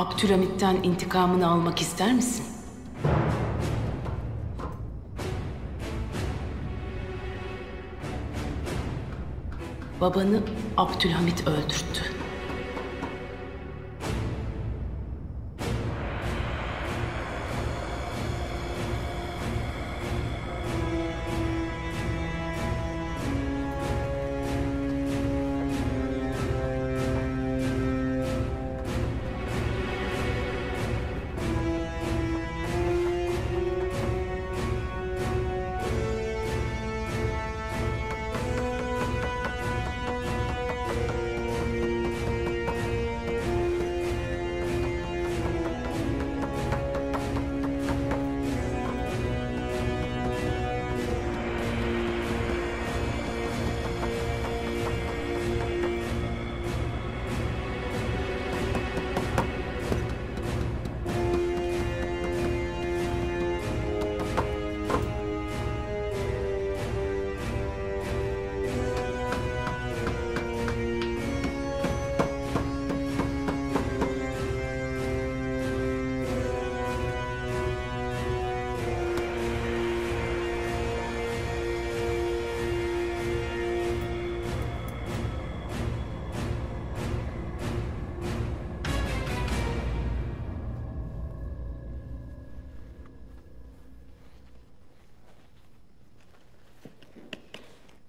Abdülhamit'ten intikamını almak ister misin? Babanı Abdülhamit öldürttü.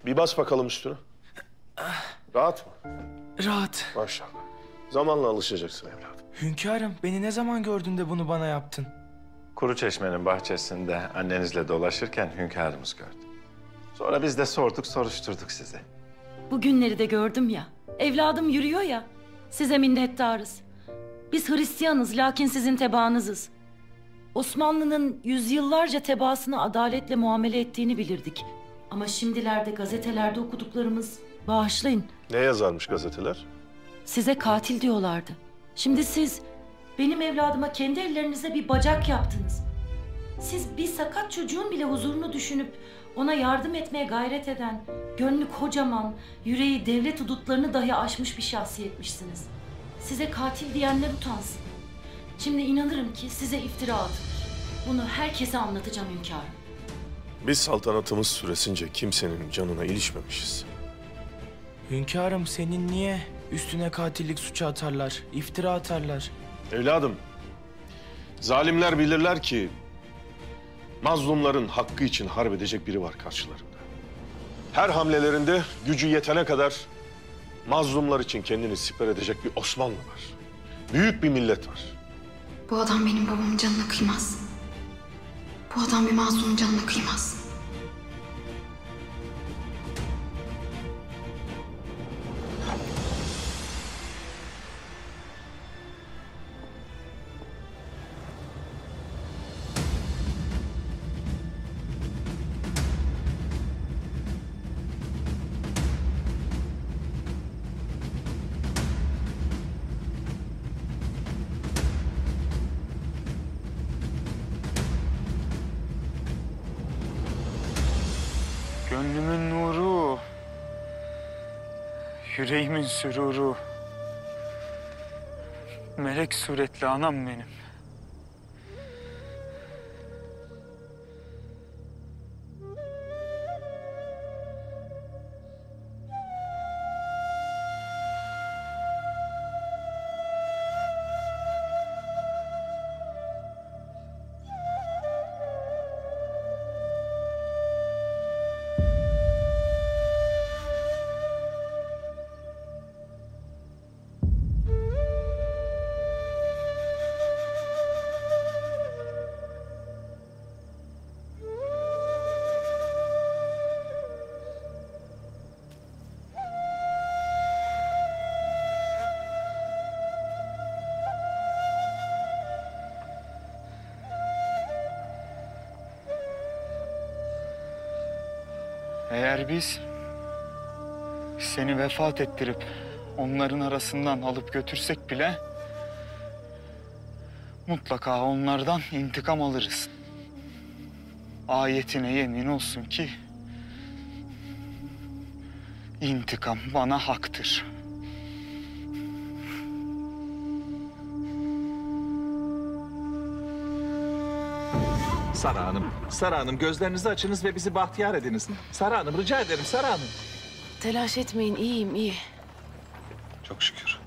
Bir bas bakalım üstüne. Rahat mı? Rahat. Maşallah. Zamanla alışacaksın evladım. Hünkârım, beni ne zaman gördün de bunu bana yaptın? Kuruçeşme'nin bahçesinde annenizle dolaşırken hünkârımız gördü. Sonra biz de sorduk, soruşturduk sizi. Bu günleri de gördüm ya. Evladım yürüyor ya. Size minnettarız. Biz Hristiyanız lakin sizin tebaanızız. Osmanlı'nın yüzyıllarca tebaasına adaletle muamele ettiğini bilirdik. Ama şimdilerde gazetelerde okuduklarımız, bağışlayın, Ne yazarmış gazeteler? size katil diyorlardı. Şimdi siz benim evladıma kendi ellerinizle bir bacak yaptınız. Siz bir sakat çocuğun bile huzurunu düşünüp ona yardım etmeye gayret eden, gönlü kocaman, yüreği devlet hudutlarını dahi aşmış bir şahsiyetmişsiniz. Size katil diyenler utansın. Şimdi inanırım ki size iftira atılır. Bunu herkese anlatacağım hünkârım. Biz saltanatımız süresince kimsenin canına ilişmemişiz. Hünkârım, senin niye üstüne katillik suçu atarlar, iftira atarlar? Evladım, zalimler bilirler ki mazlumların hakkı için harp edecek biri var karşılarında. Her hamlelerinde gücü yetene kadar mazlumlar için kendini siper edecek bir Osmanlı var. Büyük bir millet var. Bu adam benim babamın canına kıymaz. Bu adam bir mazlumun canına kıymaz. Gönlümün nuru, yüreğimin süruru, melek suretli anam benim. Eğer biz seni vefat ettirip onların arasından alıp götürsek bile mutlaka onlardan intikam alırız. Ayetine yemin olsun ki intikam bana haktır. Sara Hanım gözlerinizi açınız ve bizi bahtiyar ediniz. Sara Hanım rica ederim Sara Hanım. Telaş etmeyin, iyiyim, iyi. Çok şükür.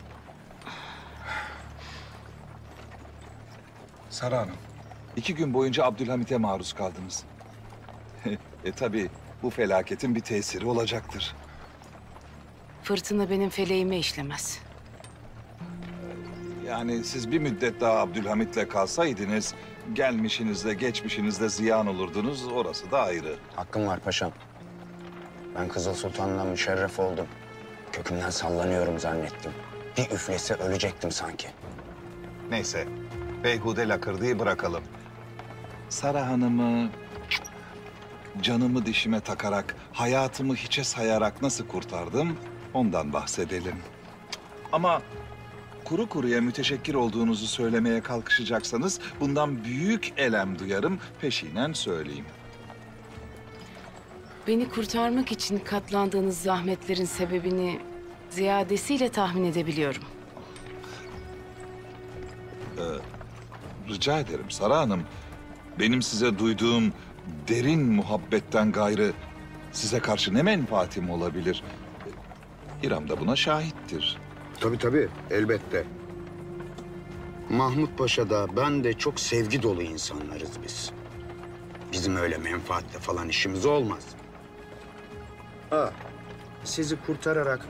Sara Hanım, 2 gün boyunca Abdülhamit'e maruz kaldınız. Tabii bu felaketin bir tesiri olacaktır. Fırtına benim feleğime işlemez. Yani siz bir müddet daha Abdülhamit'le kalsaydınız, gelmişinizde geçmişinizde ziyan olurdunuz, orası da ayrı. Hakkım var paşam. Ben Kızıl Sultan'dan müşerref oldum. Kökümden sallanıyorum zannettim. Bir üflese ölecektim sanki. Neyse, beyhude lakırdığı bırakalım. Sara Hanım'ı canımı dişime takarak, hayatımı hiçe sayarak nasıl kurtardım, ondan bahsedelim. Ama kuru kuruya müteşekkir olduğunuzu söylemeye kalkışacaksanız bundan büyük elem duyarım, peşinen söyleyeyim. Beni kurtarmak için katlandığınız zahmetlerin sebebini ziyadesiyle tahmin edebiliyorum. Rica ederim Sara Hanım. Benim size duyduğum derin muhabbetten gayrı size karşı ne menfaatim olabilir? İrem de buna şahittir. Tabii elbette. Mahmut Paşa da ben de çok sevgi dolu insanlarız biz. Bizim öyle menfaatle falan işimiz olmaz. Sizi kurtararak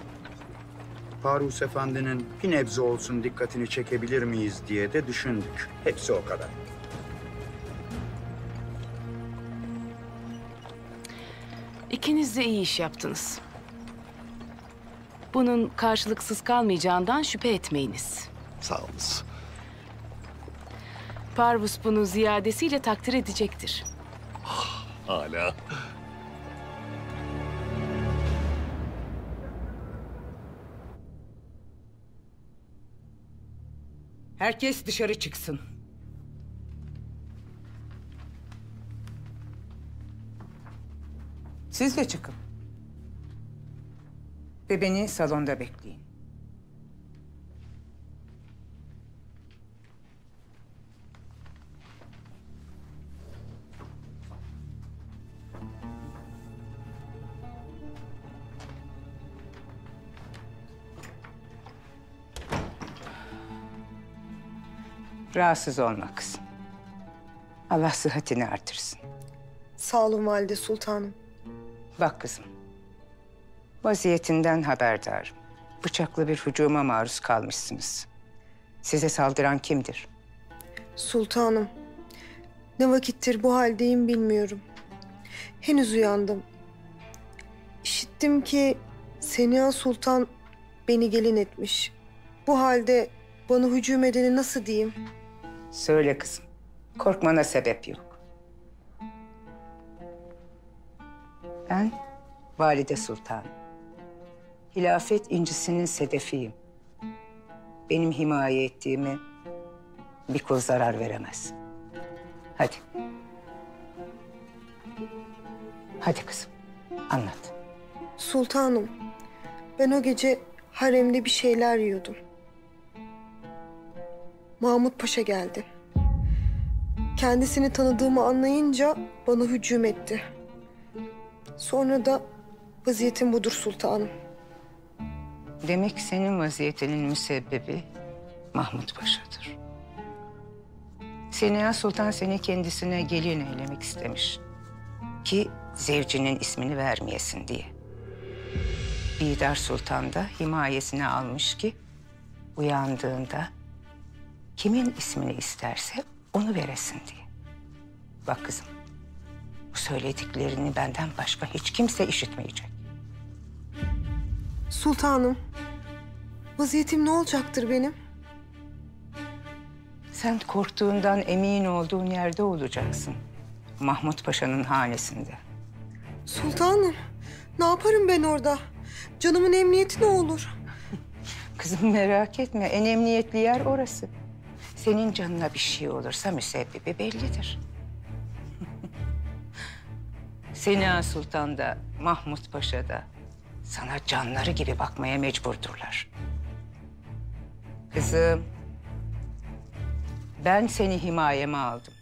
Farus Efendi'nin bir nebze olsun dikkatini çekebilir miyiz diye de düşündük. Hepsi o kadar. İkiniz de iyi iş yaptınız. Bunun karşılıksız kalmayacağından şüphe etmeyiniz. Sağ olunuz. Parvus bunu ziyadesiyle takdir edecektir. Hala. Herkes dışarı çıksın. Siz de çıkın. Ve beni salonda bekleyin. Rahatsız olma kızım. Allah sıhhatini artırsın. Sağ olun Valide Sultanım. Bak kızım. Vaziyetinden haberdarım. Bıçaklı bir hücuma maruz kalmışsınız. Size saldıran kimdir? Sultanım, ne vakittir bu haldeyim bilmiyorum. Henüz uyandım. İşittim ki Seniha Sultan beni gelin etmiş. Bu halde bana hücum edeni nasıl diyeyim? Söyle kızım. Korkmana sebep yok. Ben Valide Sultan. Hilafet incisinin sedefiyim. Benim himaye ettiğimi bir kul zarar veremez. Hadi. Hadi kızım, anlat. Sultanım, ben o gece haremde bir şeyler yiyordum. Mahmut Paşa geldi. Kendisini tanıdığımı anlayınca bana hücum etti. Sonra da vaziyetim budur sultanım. Demek senin vaziyetinin müsebbibi Mahmut Paşa'dır. Seniha Sultan seni kendisine gelin eylemek istemiş. Ki zevcinin ismini vermeyesin diye. Bidar Sultan da himayesine almış ki uyandığında kimin ismini isterse onu veresin diye. Bak kızım, bu söylediklerini benden başka hiç kimse işitmeyecek. Sultanım, vaziyetim ne olacaktır benim? Sen korktuğundan emin olduğun yerde olacaksın. Mahmut Paşa'nın hanesinde. Sultanım, ne yaparım ben orada? Canımın emniyeti ne olur? Kızım merak etme, en emniyetli yer orası. Senin canına bir şey olursa müsebbibi bellidir. Seniha Sultan da Mahmut Paşa da sana canları gibi bakmaya mecburdurlar. Kızım, ben seni himayeme aldım.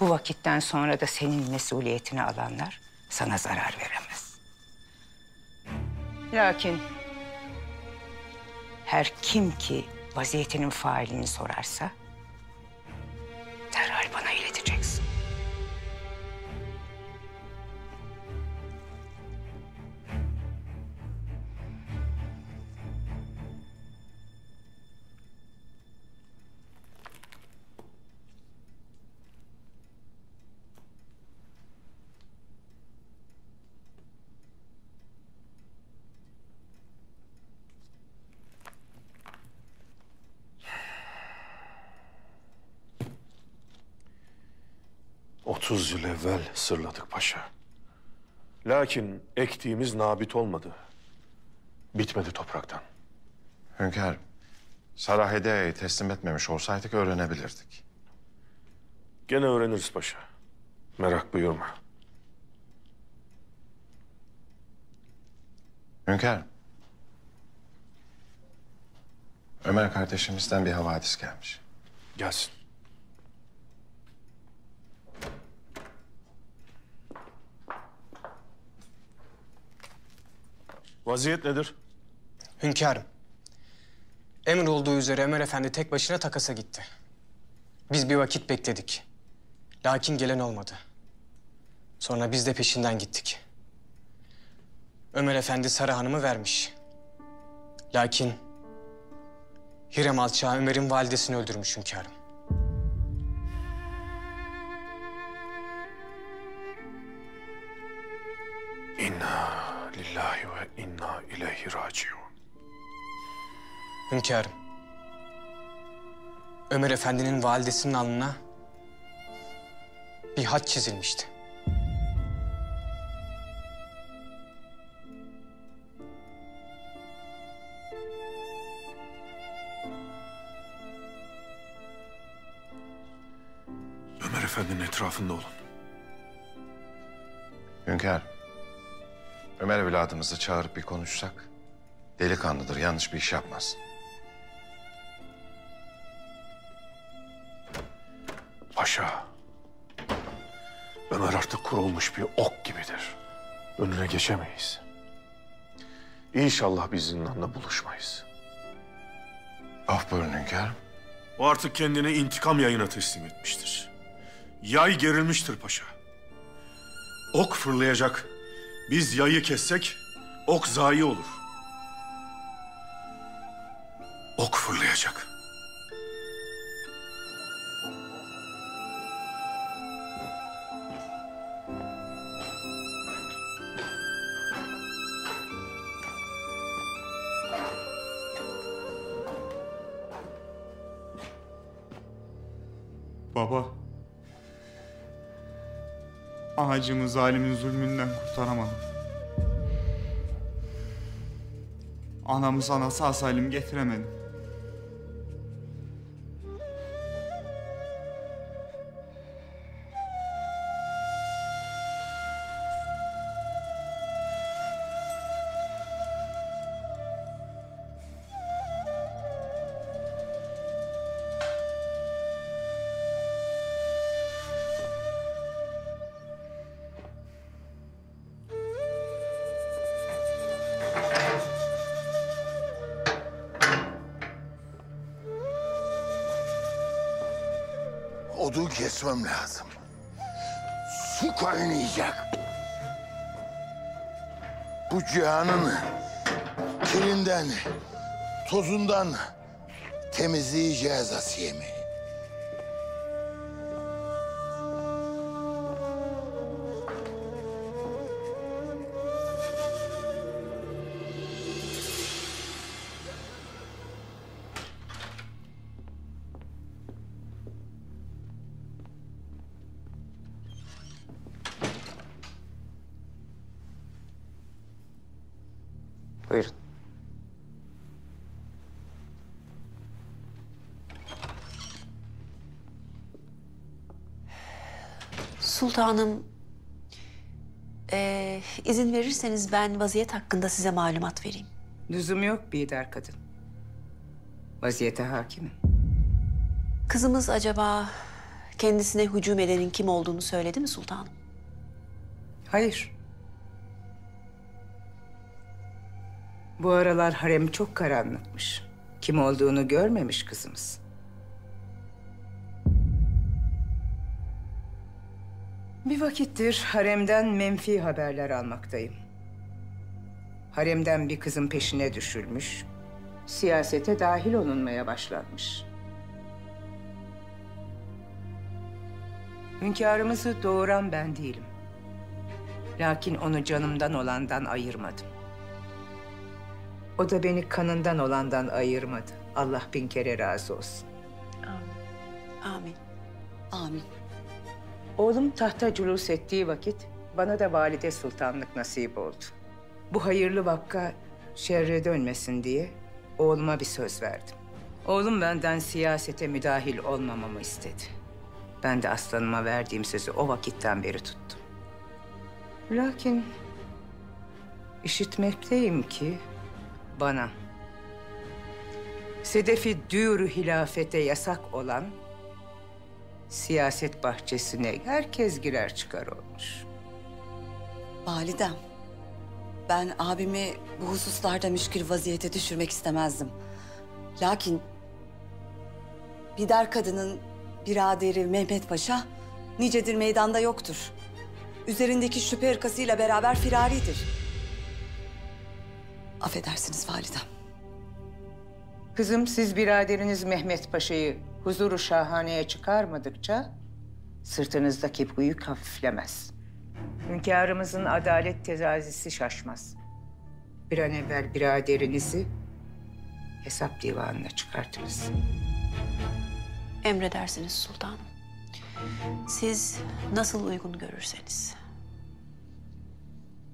Bu vakitten sonra da senin mesuliyetini alanlar sana zarar veremez. Lakin her kim ki vaziyetinin failini sorarsa derhal bana ileteceksin. "30 yıl evvel sırladık paşa. Lakin ektiğimiz nabit olmadı. Bitmedi topraktan. Hünkârım, Sarahide'yi teslim etmemiş olsaydık öğrenebilirdik. Gene öğreniriz paşa. Merak buyurma. Hünkârım, Ömer kardeşimizden bir havadis gelmiş. Gelsin. Vaziyet nedir? Hünkârım, emir olduğu üzere Ömer Efendi tek başına takasa gitti. Biz bir vakit bekledik. Lakin gelen olmadı. Sonra biz de peşinden gittik. Ömer Efendi Sara Hanım'ı vermiş. Lakin Hürrem Alçağı Ömer'in validesini öldürmüş hünkârım. İnna lillahi ve inna ileyhi raciun. Hünkârım, Ömer Efendi'nin validesinin alnına bir hat çizilmişti. Ömer Efendi'nin etrafında olun. Hünkârım, Ömer evladımızı çağırıp bir konuşsak, delikanlıdır, yanlış bir iş yapmaz. Paşa, Ömer artık kurulmuş bir ok gibidir. Önüne geçemeyiz. İnşallah biz zindanda buluşmayız. Af buyurun hünkârım. O artık kendini intikam yayına teslim etmiştir. Yay gerilmiştir paşa. Ok fırlayacak. Biz yayı kessek ok zayi olur. Ok fırlayacak. Baba. Anacığımı zalimin zulmünden kurtaramadım. Anamı sana sağ salim getiremedim. Odun kesmem lazım. Su kaynayacak. Bu cihanın kirinden, tozundan temizleyeceğiz Asiye'mi. Buyurun. Sultanım, izin verirseniz ben vaziyet hakkında size malumat vereyim. Lüzum yok Bidar kadın. Vaziyete hakimim. Kızımız acaba kendisine hücum edenin kim olduğunu söyledi mi sultanım? Hayır. Bu aralar harem çok karanlıkmış. Kim olduğunu görmemiş kızımız. Bir vakittir haremden menfi haberler almaktayım. Haremden bir kızın peşine düşülmüş, siyasete dahil olunmaya başlanmış. Hünkârımızı doğuran ben değilim. Lakin onu canımdan olandan ayırmadım. O da beni kanından olandan ayırmadı. Allah bin kere razı olsun. Amin. Amin. Oğlum tahta cülûs ettiği vakit bana da valide sultanlık nasip oldu. Bu hayırlı vakka şerre dönmesin diye oğluma bir söz verdim. Oğlum benden siyasete müdahil olmamamı istedi. Ben de aslanıma verdiğim sözü o vakitten beri tuttum. Lakin işitmekteyim ki bana sedefi dürü hilafete yasak olan siyaset bahçesine herkes girer çıkar olmuş. Validem, ben abimi bu hususlarda müşkül vaziyete düşürmek istemezdim. Lakin Bidar kadının biraderi Mehmet Paşa nicedir meydanda yoktur. Üzerindeki şüphe ırkasıyla beraber firaridir. Affedersiniz validem. Kızım, siz biraderiniz Mehmet Paşa'yı huzuru şahaneye çıkarmadıkça sırtınızdaki bu yük hafiflemez. Hünkârımızın adalet tezazisi şaşmaz. Bir an evvel biraderinizi hesap divanına çıkartınız. Emredersiniz sultanım. Siz nasıl uygun görürseniz.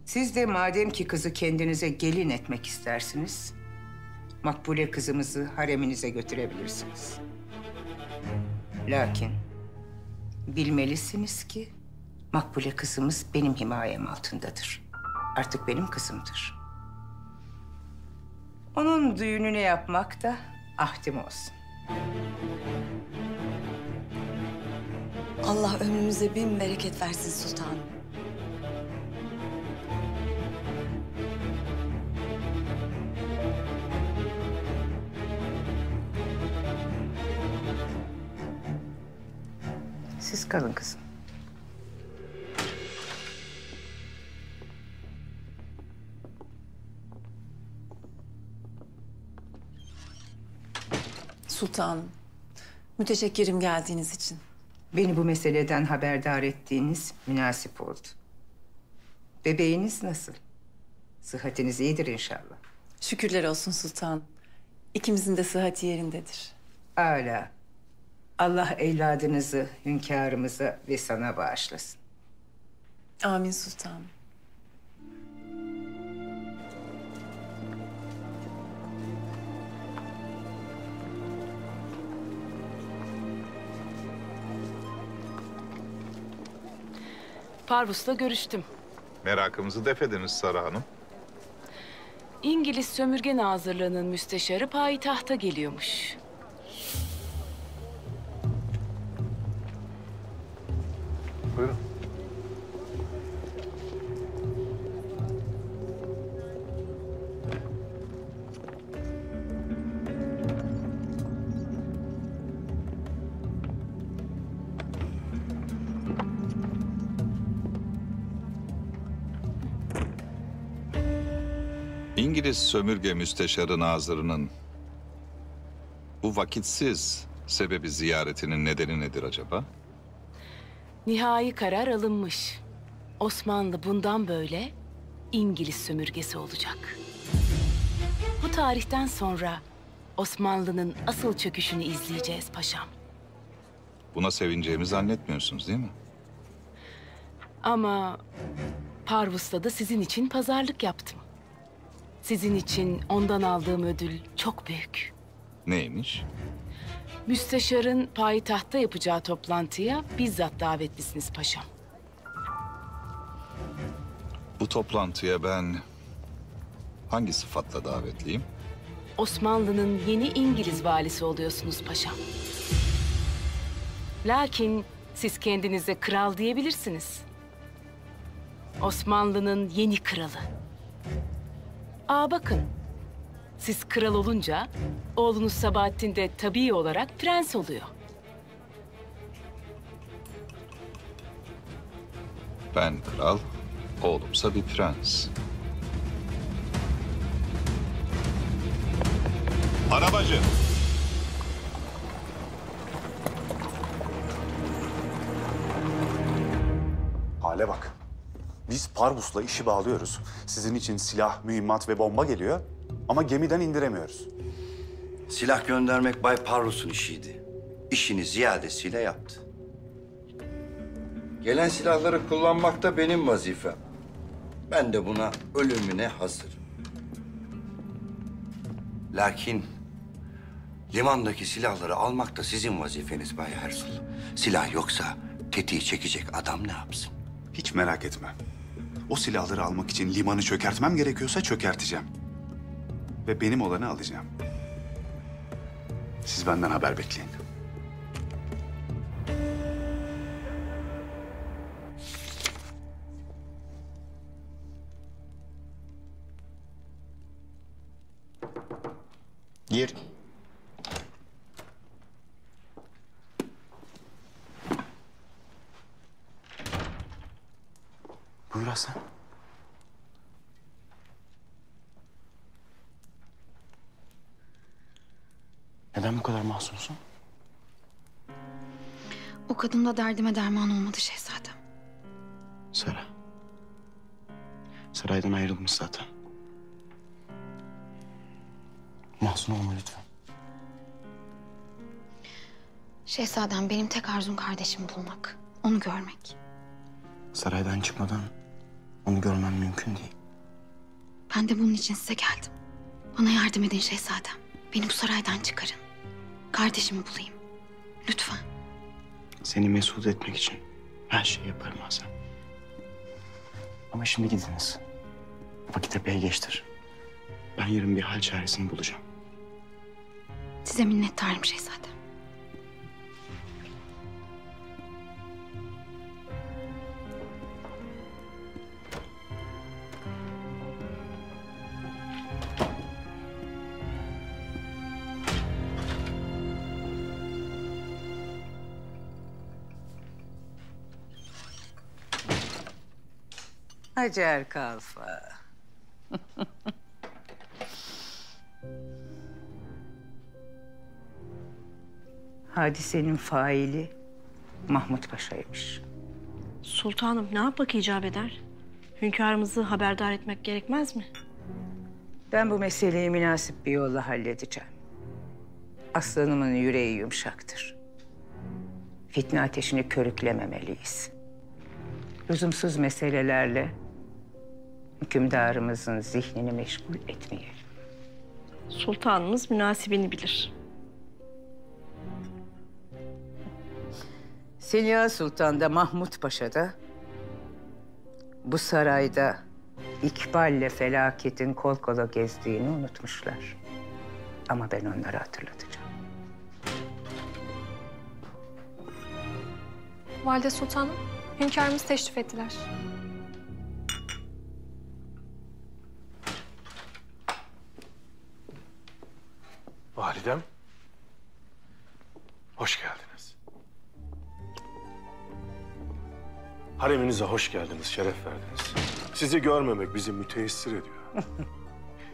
Siz de madem ki kızı kendinize gelin etmek istersiniz, Makbule kızımızı hareminize götürebilirsiniz. Lakin bilmelisiniz ki Makbule kızımız benim himayem altındadır. Artık benim kızımdır. Onun düğününü yapmak da ahdim olsun. Allah ömrümüze bin bereket versin sultanım. Siz kalın kızım. Sultanım, müteşekkirim geldiğiniz için. Beni bu meseleden haberdar ettiğiniz münasip oldu. Bebeğiniz nasıl? Sıhhatiniz iyidir inşallah. Şükürler olsun sultan. İkimizin de sıhhati yerindedir. Âlâ. Allah evladınızı hünkârımıza ve sana bağışlasın. Amin sultanım. Parvus'la görüştüm. Merakımızı def ediniz Sara Hanım. İngiliz sömürge nazırlığının müsteşarı payitahta geliyormuş. Buyurun. İngiliz sömürge müsteşarı nazırının bu vakitsiz sebebi ziyaretinin nedeni nedir acaba? Nihai karar alınmış. Osmanlı bundan böyle İngiliz sömürgesi olacak. Bu tarihten sonra Osmanlı'nın asıl çöküşünü izleyeceğiz paşam. Buna sevineceğimi zannetmiyorsunuz değil mi? Ama Parvus'ta da sizin için pazarlık yaptım. Sizin için ondan aldığım ödül çok büyük. Neymiş? Müsteşarın payitahtta yapacağı toplantıya bizzat davetlisiniz paşam. Bu toplantıya ben hangi sıfatla davetliyim? Osmanlı'nın yeni İngiliz valisi oluyorsunuz paşam. Lakin Siz kendinize kral diyebilirsiniz. Osmanlı'nın yeni kralı. Bakın. Siz kral olunca oğlunuz Sabahattin de tabii olarak prens oluyor. Ben kral, oğlumsa bir prens. Arabacı. Hale bak. Biz Parvus'la işi bağlıyoruz. Sizin için silah, mühimmat ve bomba geliyor ama gemiden indiremiyoruz. Silah göndermek Bay Parvus'un işiydi. İşini ziyadesiyle yaptı. Gelen silahları kullanmak da benim vazifem. Ben de buna ölümüne hazırım. Lakin limandaki silahları almak da sizin vazifeniz Bay Ersul. Silah yoksa tetiği çekecek adam ne yapsın? Hiç merak etme. O silahları almak için limanı çökertmem gerekiyorsa çökerteceğim. Ve benim olanı alacağım. Siz benden haber bekleyin. Gir. Buyur Hasan. Neden bu kadar mahzunsun? O kadınla derdime derman olmadı şehzadem. Sara. Saraydan ayrılmış zaten. Mahzun olma lütfen. Şehzadem benim tek arzum kardeşimi bulmak. Onu görmek. Saraydan çıkmadan onu görmem mümkün değil. Ben de bunun için size geldim. Bana yardım edin şehzadem. Beni bu saraydan çıkarın. Kardeşimi bulayım. Lütfen. Seni mesut etmek için her şeyi yaparım Hasan. Ama şimdi gidiniz. Vakit epey geçtir. Ben yarın bir hal çaresini bulacağım. Size minnettarım şehzadem. Hacer Kalfa. Hadisenin faili Mahmut Paşa'ymış. Sultanım ne yapmak icap eder? Hünkârımızı haberdar etmek gerekmez mi? Ben bu meseleyi münasip bir yolla halledeceğim. Aslanımın yüreği yumuşaktır. Fitne ateşini körüklememeliyiz. Lüzumsuz meselelerle hükümdarımızın zihnini meşgul etmeyelim. Sultanımız münasibini bilir. Seniha Sultan da Mahmut Paşa da bu sarayda İkbal'le felaketin kol kola gezdiğini unutmuşlar. Ama ben onları hatırlatacağım. Valide Sultanım, hünkârımız teşrif ettiler. Validem, hoş geldiniz. Hareminize hoş geldiniz, şeref verdiniz. Sizi görmemek bizi müteessir ediyor.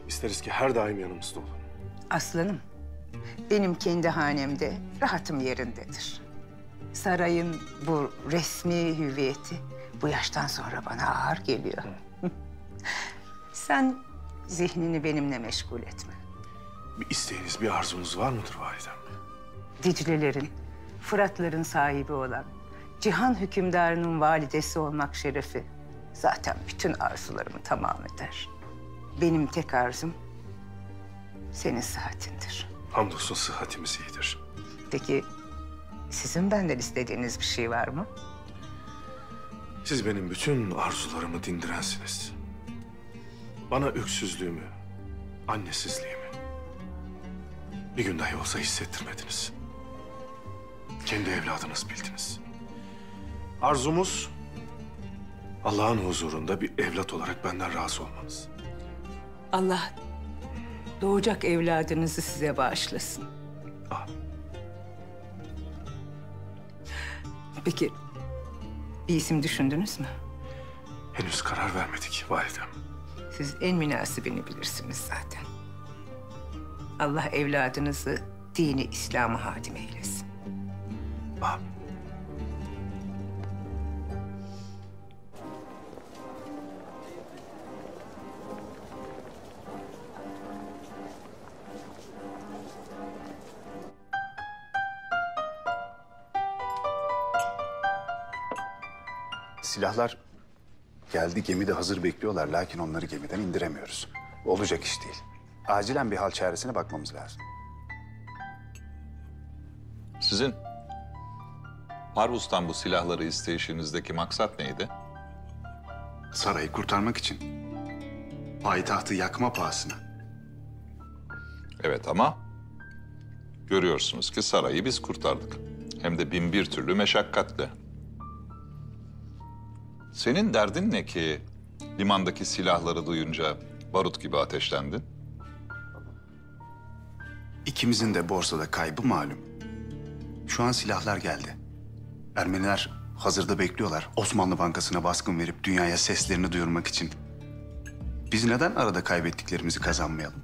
İsteriz ki her daim yanımızda olun. Aslanım, benim kendi hanemde rahatım yerindedir. Sarayın bu resmi hüviyeti bu yaştan sonra bana ağır geliyor. Sen zihnini benimle meşgul etme. Bir isteğiniz, bir arzunuz var mıdır validem? Dicle'lerin, Fırat'ların sahibi olan cihan hükümdarının validesi olmak şerefi zaten bütün arzularımı tamam eder. Benim tek arzum senin sıhhatindir. Hamdolsun sıhhatimiz iyidir. Peki sizin benden istediğiniz bir şey var mı? Siz benim bütün arzularımı dindirensiniz. Bana öksüzlüğümü, annesizliğimi bir gün dahi olsa hissettirmediniz. Kendi evladınız bildiniz. Arzumuz Allah'ın huzurunda bir evlat olarak benden razı olmanız. Allah doğacak evladınızı size bağışlasın. Peki bir isim düşündünüz mü? Henüz karar vermedik validem. Siz en münasibini bilirsiniz zaten. Allah evladınızı dini İslam'a hadim eylesin. Amin. Silahlar geldi, gemide hazır bekliyorlar. Lakin onları gemiden indiremiyoruz. Olacak iş değil. Acilen bir hal çaresine bakmamız lazım. Sizin Parvus'tan bu silahları isteyişinizdeki maksat neydi? Sarayı kurtarmak için. Payitahtı yakma pahasına. Evet ama görüyorsunuz ki sarayı biz kurtardık. Hem de bin bir türlü meşakkatle. Senin derdin ne ki limandaki silahları duyunca barut gibi ateşlendin? İkimizin de borsada kaybı malum. Şu an silahlar geldi. Ermeniler hazırda bekliyorlar. Osmanlı Bankası'na baskın verip dünyaya seslerini duyurmak için. Biz neden arada kaybettiklerimizi kazanmayalım?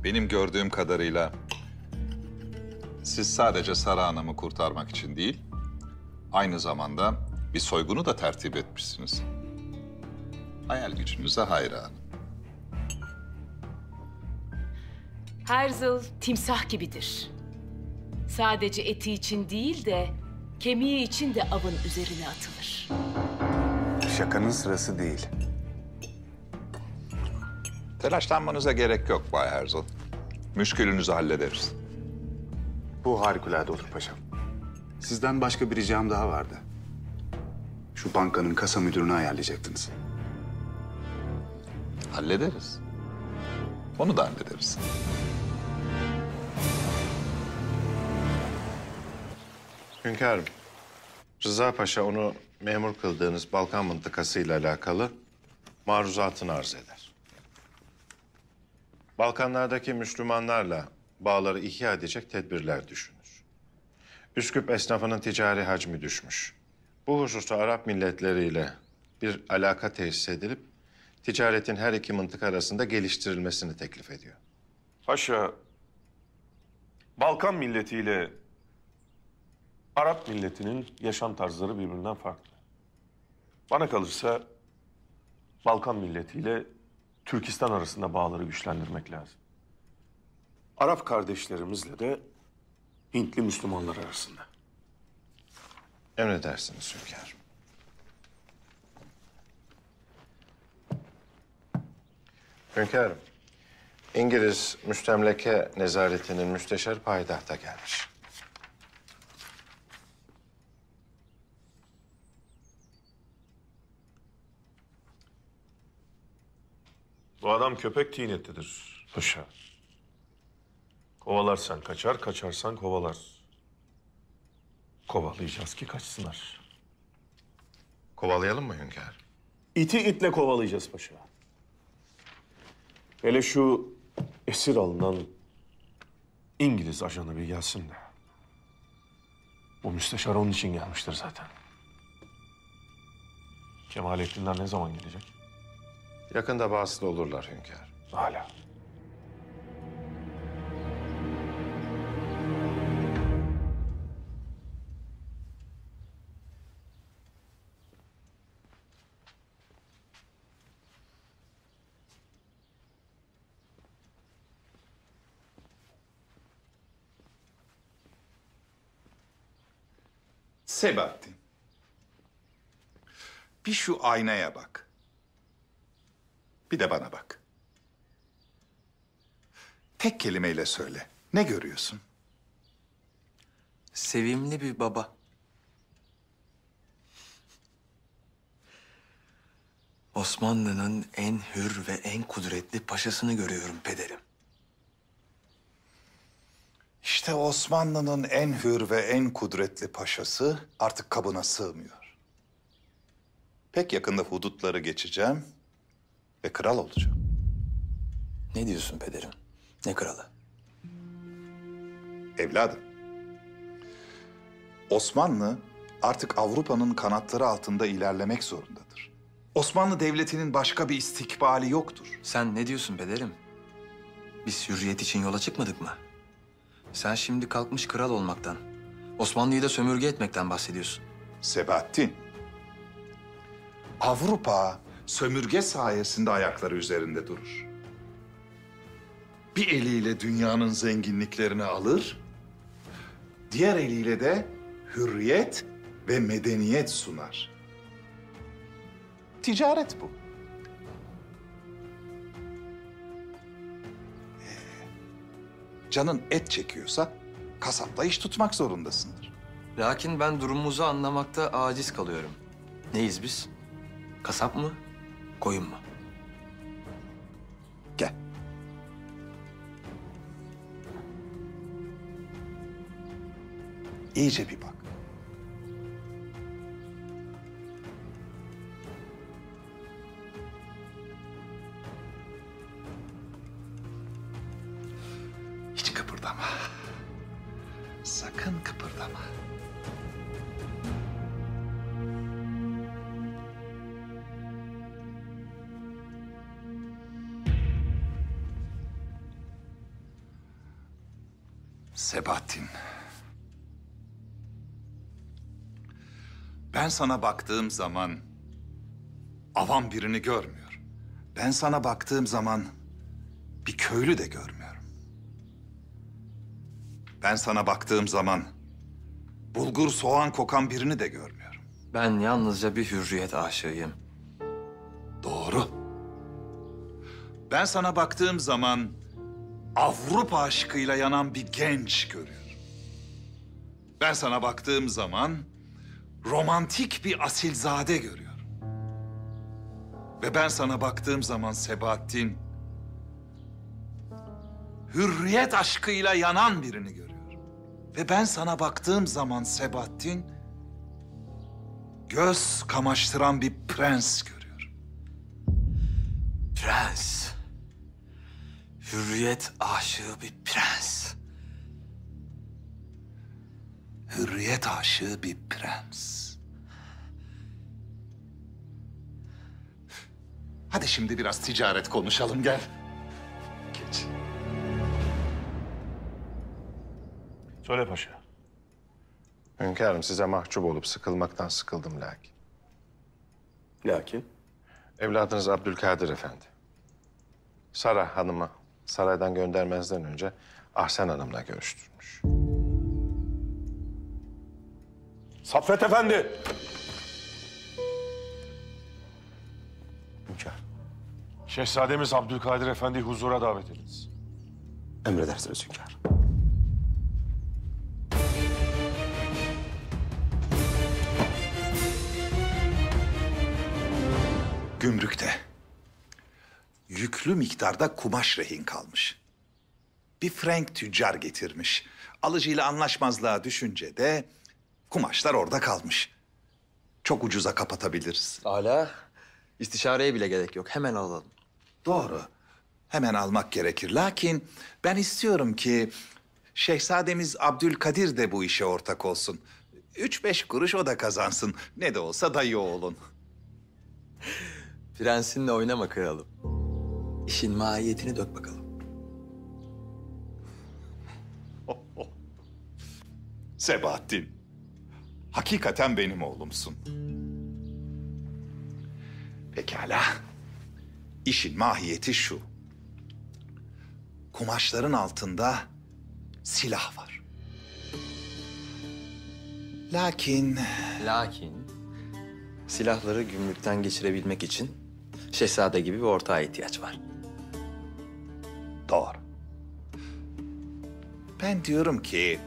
Benim gördüğüm kadarıyla siz sadece Sara Hanım'ı kurtarmak için değil, aynı zamanda bir soygunu da tertip etmişsiniz. Hayal gücünüze hayranım. Herzl timsah gibidir. Sadece eti için değil de kemiği için de avın üzerine atılır. Şakanın sırası değil. Telaşlanmanıza gerek yok Bay Herzl. Müşkülünüzü hallederiz. Bu harikulade olur paşam. Sizden başka bir ricam daha vardı. Şu bankanın kasa müdürünü ayarlayacaktınız. Hallederiz. Onu da hallederiz. Hünkârım, Rıza Paşa onu memur kıldığınız Balkan mıntıkasıyla alakalı maruzatını arz eder. Balkanlardaki Müslümanlarla bağları ihya edecek tedbirler düşünür. Üsküp esnafının ticari hacmi düşmüş. Bu hususta Arap milletleriyle bir alaka tesis edilip ticaretin her iki mıntıka arasında geliştirilmesini teklif ediyor. Paşa, Balkan milletiyle Arap milletinin yaşam tarzları birbirinden farklı. Bana kalırsa Balkan milletiyle Türkistan arasında bağları güçlendirmek lazım. Arap kardeşlerimizle de Hintli Müslümanlar arasında. Emredersiniz hünkârım. Hünkârım, İngiliz müstemleke nezaretinin müsteşarı payitahta gelmiş. Bu adam köpek tinetlidir paşa. Kovalarsan kaçar, kaçarsan kovalar. Kovalayacağız ki kaçsınlar. Kovalayalım mı hünkârım? İti itle kovalayacağız paşa. Hele şu esir alınan İngiliz ajanı bir gelsin de. Bu müsteşar onun için gelmiştir zaten. Kemalettinler ne zaman gelecek? Yakında vasıta olurlar hünkârım. Hala. Sebahattin. Bir şu aynaya bak. Bir de bana bak. Tek kelimeyle söyle. Ne görüyorsun? Sevimli bir baba. Osmanlı'nın en hür ve en kudretli paşasını görüyorum pederim. İşte Osmanlı'nın en hür ve en kudretli paşası artık kabına sığmıyor. Pek yakında hudutları geçeceğim ve kral olacağım. Ne diyorsun pederim? Ne kralı? Evladım, Osmanlı artık Avrupa'nın kanatları altında ilerlemek zorundadır. Osmanlı Devleti'nin başka bir istikbali yoktur. Sen ne diyorsun pederim? Biz hürriyet için yola çıkmadık mı? Sen şimdi kalkmış kral olmaktan, Osmanlı'yı da sömürge etmekten bahsediyorsun. Sebahattin, Avrupa sömürge sayesinde ayakları üzerinde durur. Bir eliyle dünyanın zenginliklerini alır, diğer eliyle de hürriyet ve medeniyet sunar. Ticaret bu. Canın et çekiyorsa kasapla iş tutmak zorundasındır. Lakin ben durumumuzu anlamakta aciz kalıyorum. Neyiz biz? Kasap mı? Koyun mu? Gel. İyice bir bak. Hiç kıpırdama. Sakın kıpırdama. Sebahattin. Ben sana baktığım zaman avam birini görmüyorum. Ben sana baktığım zaman bir köylü de görmüyorum. Ben sana baktığım zaman bulgur soğan kokan birini de görmüyorum. Ben yalnızca bir hürriyet aşığıyım. Doğru. Ben sana baktığım zaman Avrupa aşkıyla yanan bir genç görüyorum. Ben sana baktığım zaman romantik bir asilzade görüyorum. Ve ben sana baktığım zaman Sebahattin, hürriyet aşkıyla yanan birini görüyorum. Ve ben sana baktığım zaman Sebahattin, göz kamaştıran bir prens görüyorum. Prens. Hürriyet aşığı bir prens. Hürriyet aşığı bir prens. Hadi şimdi biraz ticaret konuşalım, gel. Geç. Söyle paşa. Hünkârım, size mahcup olup sıkılmaktan sıkıldım lakin. Lakin? Evladınız Abdülkadir Efendi. Sara Hanım'ı saraydan göndermezden önce Ahsen Hanım'la görüştürmüş. Saffet Efendi! Hünkâr. Şehzademiz Abdülkadir Efendi'yi huzura davet ediniz. Emredersiniz hünkâr. Gümrükte yüklü miktarda kumaş rehin kalmış. Bir Frank tüccar getirmiş. Alıcıyla anlaşmazlığa düşünce de kumaşlar orada kalmış. Çok ucuza kapatabiliriz. Hala istişareye bile gerek yok. Hemen alalım. Doğru. Hemen almak gerekir. Lakin ben istiyorum ki Şehzademiz Abdülkadir de bu işe ortak olsun. 3-5 kuruş o da kazansın. Ne de olsa dayı oğlun. Prensinle oynama kralım. İşin mahiyetini dök bakalım. Sebahattin, hakikaten benim oğlumsun. Pekala. İşin mahiyeti şu. Kumaşların altında silah var. Lakin silahları gümrükten geçirebilmek için şehzade gibi bir ortağa ihtiyaç var. doğru. Ben diyorum ki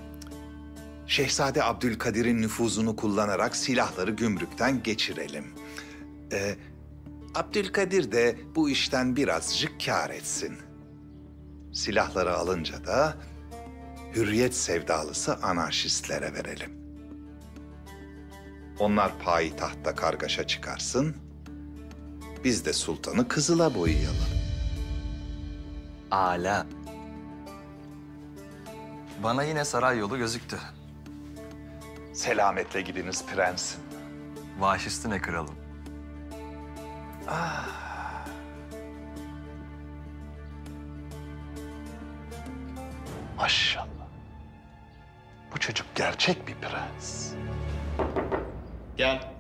Şehzade Abdülkadir'in nüfuzunu kullanarak silahları gümrükten geçirelim. Abdülkadir de bu işten birazcık kâr etsin. Silahları alınca da hürriyet sevdalısı anarşistlere verelim. Onlar payitahtta kargaşa çıkarsın. Biz de sultanı kızıla boyayalım. Ala. Bana yine saray yolu gözüktü. Selametle gidiniz prensim. Baş üstüne kralım. Maşallah. Bu çocuk gerçek bir prens. Gel.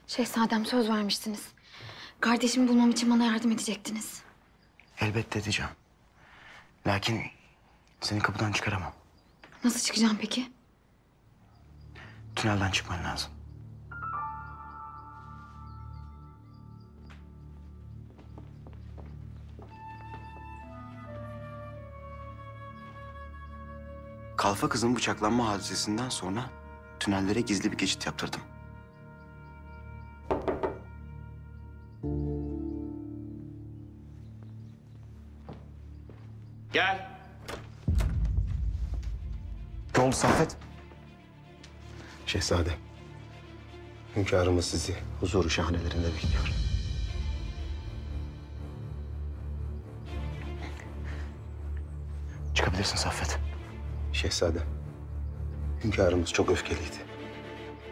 Şehzadem söz vermiştiniz. Kardeşimi bulmam için bana yardım edecektiniz. Elbette edeceğim. Lakin seni kapıdan çıkaramam. Nasıl çıkacağım peki? Tünelden çıkman lazım. Kalfa kızın bıçaklanma hadisesinden sonra tünellere gizli bir geçit yaptırdım. Gel. Ne oldu Saffet? Şehzade, hünkârımız sizi huzuru şahanelerinde bekliyor. Çıkabilirsin Saffet. Şehzade, hünkârımız çok öfkeliydi.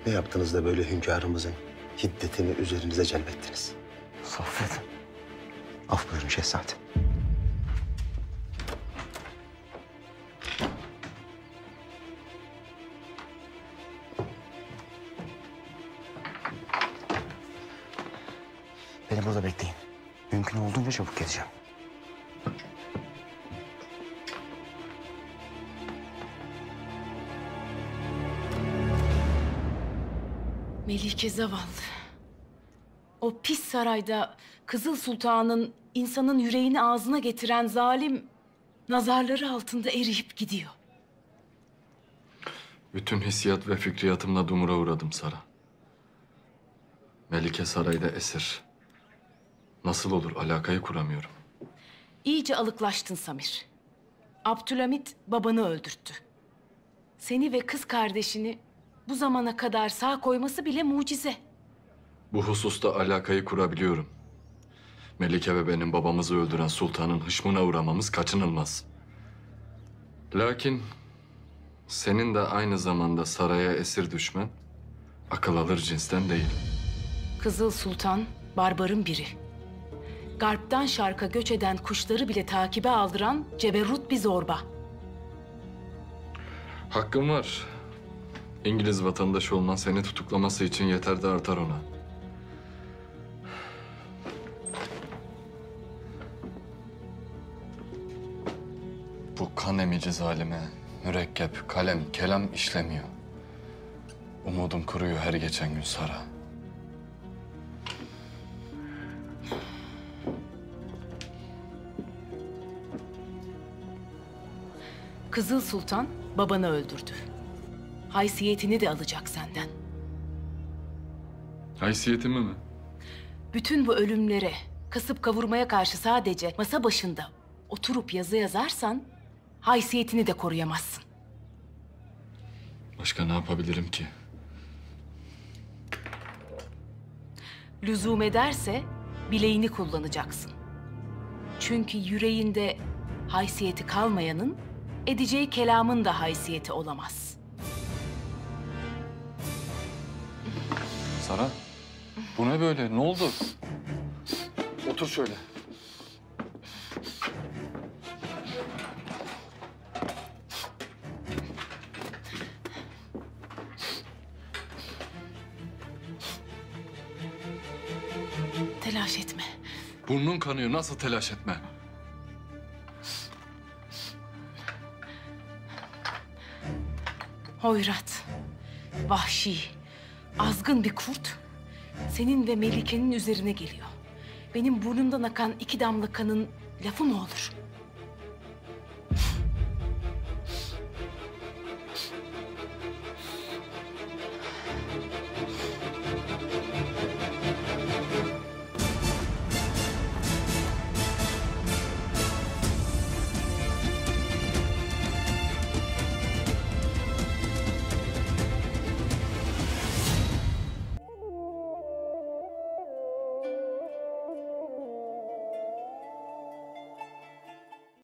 Ne yaptınız da böyle hünkârımızın hiddetini üzerinize celbettiniz? Saffet. Af buyurun şehzade. Beni burada bekleyin. Mümkün olduğunca çabuk geleceğim. Melike zavallı. O pis sarayda Kızıl Sultan'ın insanın yüreğini ağzına getiren zalim nazarları altında eriyip gidiyor. Bütün hissiyat ve fikriyatımla dumura uğradım Sara. Melike sarayda esir. Nasıl olur, alakayı kuramıyorum. İyice alıklaştın Samir. Abdülhamit babanı öldürttü. Seni ve kız kardeşini bu zamana kadar sağ koyması bile mucize. Bu hususta alakayı kurabiliyorum. Melike ve benim babamızı öldüren sultanın hışmına uğramamız kaçınılmaz. Lakin senin de aynı zamanda saraya esir düşmen akıl alır cinsten değil. Kızıl Sultan barbarın biri. Garptan şarka göç eden kuşları bile takibe aldıran ceberrut bir zorba. Hakkım var. İngiliz vatandaşı olman seni tutuklaması için yeter de artar ona. Bu kan emici zalime mürekkep, kalem, kelam işlemiyor. Umudum kuruyor her geçen gün Sara. Kızıl Sultan babanı öldürdü. Haysiyetini de alacak senden. Haysiyetimi mi? Bütün bu ölümlere, kasıp kavurmaya karşı sadece masa başında oturup yazı yazarsan haysiyetini de koruyamazsın. Başka ne yapabilirim ki? Lüzum ederse bileğini kullanacaksın. Çünkü yüreğinde haysiyeti kalmayanın edeceği kelamın da haysiyeti olamaz. Sara, bu ne böyle? Ne oldu? Otur şöyle. Telaş etme. Burnun kanıyor. Nasıl telaş etme? Hoyrat, vahşi, azgın bir kurt senin ve Melike'nin üzerine geliyor. Benim burnumdan akan 2 damla kanın lafı mı olur?